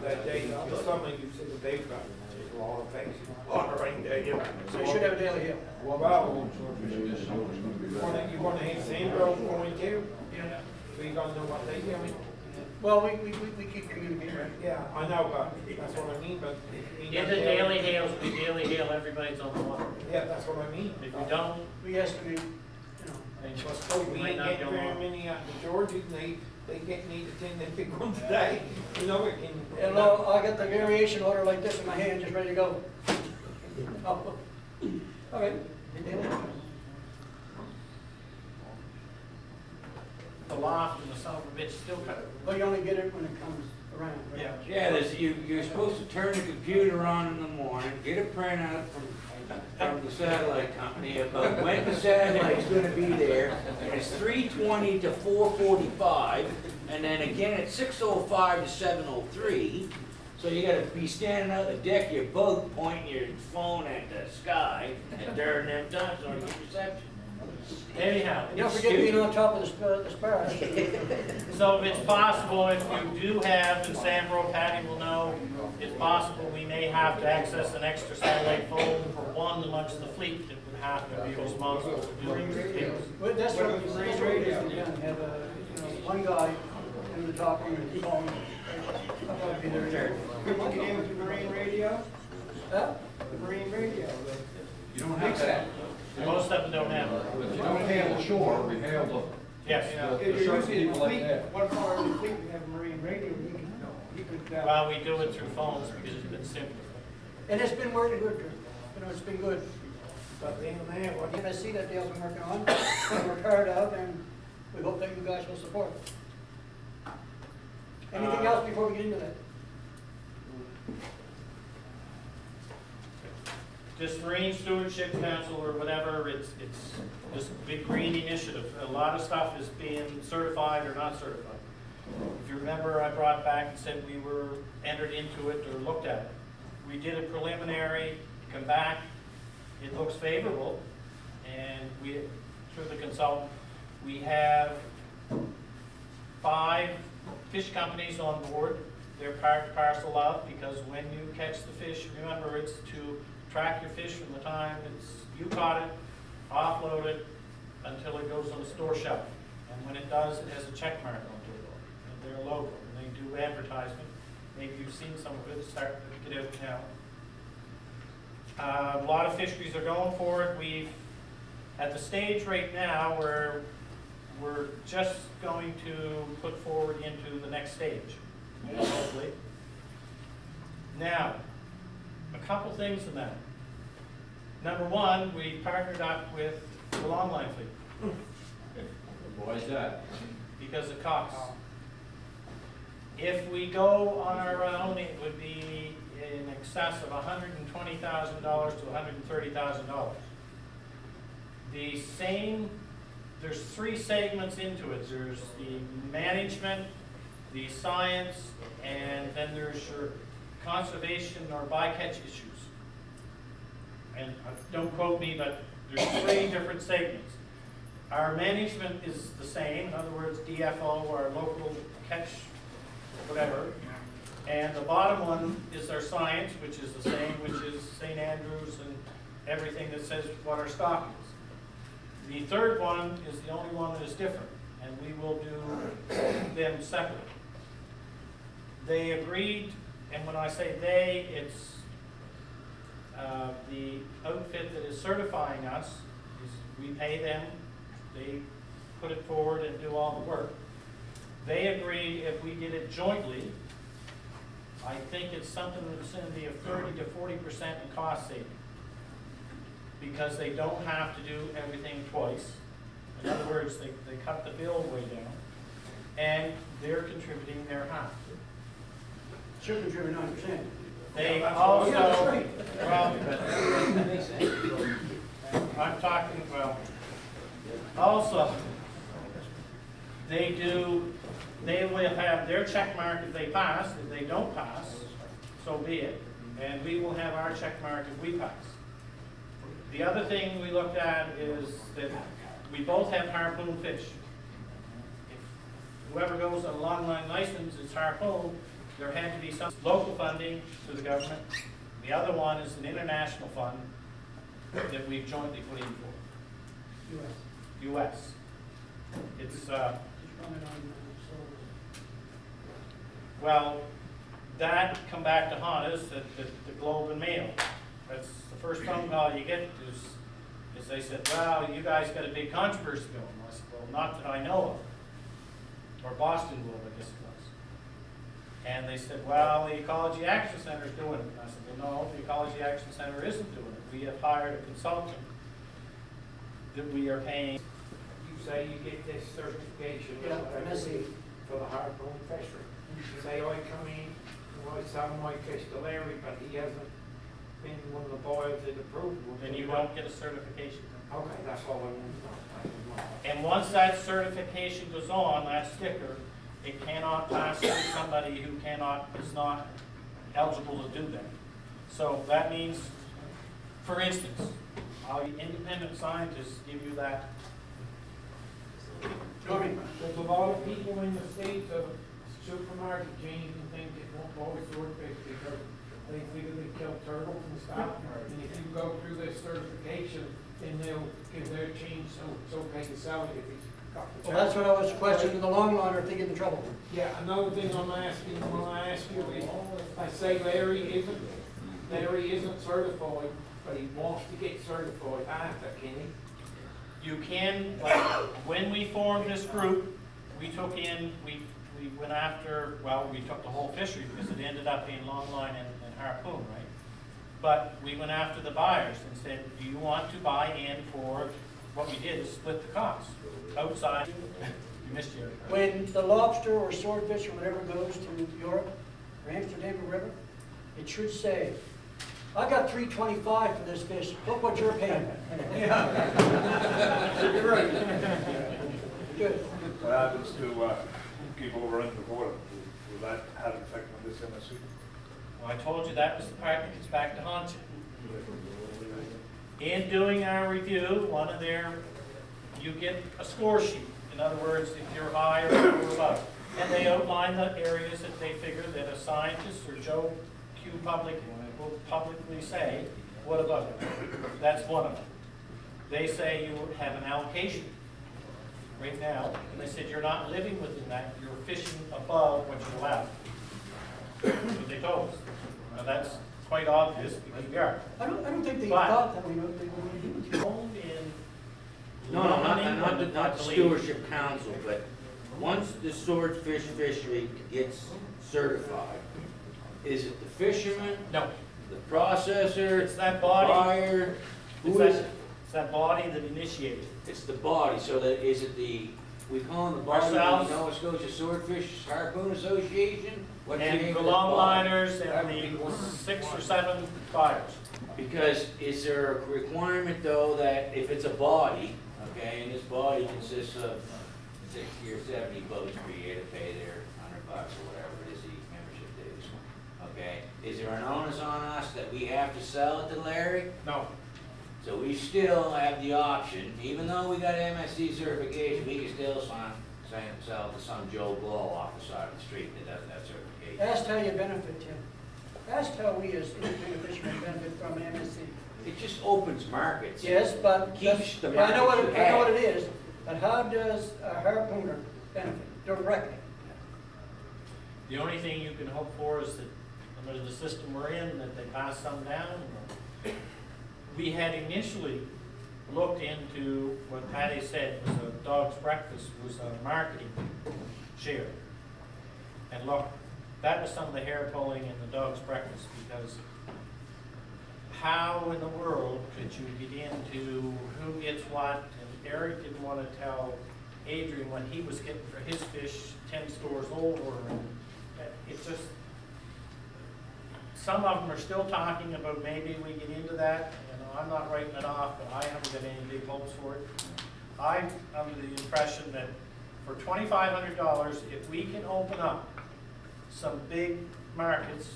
the summer you see the big one, there's a lot of things, water right there, you know. So you should have a daily hill. Well, you wanna hit Sandro going too? Yeah. So you gonna know what they doing? Well, we keep communicating, right? Yeah, I know, but that's what I mean, but. In the daily hails, we daily hail, everybody's on the water. Yeah, that's what I mean. If you don't, We estimate, you know. then We you might ain't not getting go very on. many out of Georgia, and they get me to 10 that big one today. You know, it can. And I got the variation order like this in my hand, just ready to go. Oh. Okay. The loft and the son of a bitch still cut it. But you only get it when it comes around, right? Yeah. Yeah, you're supposed to turn the computer on in the morning, get a printout from the satellite company about when the satellite's gonna be there, and it's 3:20 to 4:45, and then again at 6:05 to 7:03. So you gotta be standing out the deck of your boat, pointing your phone at the sky, and during them times, on your reception. Anyhow, And don't forget being on top of the sparrow. so it's possible if you do have, and Sambro, Patty will know, it's possible we may have to access an extra satellite phone for one amongst the fleet that would have to be responsible for doing these. But that's what the marine radio is done. Have one guy in the top of the phone. I'll be there. You're looking into the marine radio? Huh? The marine radio. You don't have that. Most of them don't have it. If you don't hail the shore, we hail Yes. If you're using the fleet, that. one part of the fleet, we have a marine radio, you could. Well, we do it through phones because it's been simpler. And it's been working good. You know, it's been good. But then there, what The MSC that Dale's been working on, we're proud of, and we hope that you guys will support it. Anything else before we get into that? This Marine Stewardship Council or whatever, it's this big green initiative. A lot of stuff is being certified or not certified. If you remember, I brought back and said we were entered into it or looked at it. We did a preliminary, come back, it looks favorable, and we, through the consultant, we have 5 fish companies on board. They're part and parcel of, because when you catch the fish, remember it's to track your fish from the time you caught it, offload it, until it goes on the store shelf. And when it does, it has a check mark onto it, and their logo, and they do advertisement. Maybe you've seen some of it, start to get out now. A lot of fisheries are going for it. We've, at the stage right now where we're just going to put forward into the next stage, hopefully. Now, a couple things in that. Number one, we partnered up with the Longline Fleet. Why is that? Because it costs. If we go on our own, it would be in excess of $120,000 to $130,000. There's 3 segments into it. There's the management, the science, and then there's your conservation or bycatch issues. And don't quote me, but there's 3 different segments. Our management is the same, in other words, DFO, our local catch, whatever. And the bottom one is our science, which is the same, which is St. Andrews and everything that says what our stock is. The third one is the only one that is different, and we will do them separately. They agreed, and when I say they, it's the outfit that is certifying us. We pay them, they put it forward and do all the work. They agree if we did it jointly, I think it's something in the vicinity of 30 to 40% in cost saving, because they don't have to do everything twice. In other words, they cut the bill way down, and they're contributing their half. Should contribute 9%. They also, Yeah, that's right. well, I'm talking, well, also, they will have their check mark if they pass. If they don't pass, so be it. And we will have our check mark if we pass. The other thing we looked at is that we both have harpoon fish. If whoever goes on a longline license is harpoon, there had to be some local funding through the government. The other one is an international fund that we've jointly put in for, US. It's, Just comment on, well, that come back to haunt us at the Globe and Mail. That's the first phone call you get is they said, well, you guys got a big controversy going. I said, well, not that I know of. Or Boston Globe, I guess it was. And they said, well, the Ecology Action Center is doing it. And I said, well, no, the Ecology Action Center isn't doing it. We have hired a consultant that we are paying. You say you get this certification, Yeah, whatever, MSC. for the harpoon fishery. You say, I come in, I sell my fish to Larry, but he hasn't been one of the boys that approved it. Then you don't get a certification. Okay, that's all I want to know. And once that certification goes on, that sticker, it cannot pass to somebody who is not eligible to do that. So that means, for instance, our independent scientists give you that. There's a lot of people in the States of supermarket chains and things that won't buy swordfish because they figure they kill turtles and stuff. And if you go through this certification, then they'll give their chain, so it's okay to sell it if it's got the. well, that's what I was questioning the long run, if they get in trouble. Yeah, another thing I'm asking, when I ask you is, I say Larry isn't certified, but he wants to get certified after, can he? You can, like, when we formed this group, we took in, we went after, well, we took the whole fishery because it ended up being longline and harpoon, right? But we went after the buyers and said, do you want to buy in for, what we did is split the cost outside, you missed your. When the lobster or swordfish or whatever goes to Europe or Amsterdam River, it should say, I got $3.25 for this fish, look what you're paying. You're right. Good. What happens to people over in the border? Will that have an effect on this MSC? Well, I told you that was the part that gets back to haunt you. In doing our review, you get a score sheet. In other words, if you're high or you're above. And they outline the areas that they figure that a scientist or Joe Q. Public will publicly say, what about it? That's one of them. They say you have an allocation right now, and they said you're not living within that, you're fishing above what you're allowed. That's what they told us. Now that's quite obvious because we are. I don't think they But- thought that we knew what they were going to do. Owned in. No, not the I believe. stewardship council, but once the swordfish fishery gets certified, is it the fisherman, No, the processor, it's that the body, buyer? it's Who is that, it? it's that body that initiated. It's the body, so that, is it we call them the body of the Ourselves. Nova Scotia Swordfish Harpoon Association? What's the name And the of this body? longliners and the 6 or 7 buyers. Because is there a requirement though that if it's a body, okay, and this body consists of 60 or 70 boats per year to pay their $100 or whatever it is, the membership dues, okay? Is there an onus on us that we have to sell it to Larry? No, So we still have the option, even though we got MSC certification, we can still sell to some Joe Blow off the side of the street that doesn't have certification. Ask how you benefit, Tim. Ask how we as independent fishermen benefit from an MSC. It just opens markets. Yes, but Keeps the I know market you I know what have. it is, but how does a harpooner benefit directly? the only thing you can hope for is that under the system we're in, that they pass some down. We had initially looked into what Patty said was a dog's breakfast was a marketing share. And look, that was some of the hair pulling in the dog's breakfast because how in the world could you get into who gets what? And Eric didn't want to tell Adrian what he was getting for his fish 10 stores over. And it's just, some of them are still talking about maybe we get into that. You know, I'm not writing it off, but I haven't got any big hopes for it. I'm under the impression that for $2,500, if we can open up some big markets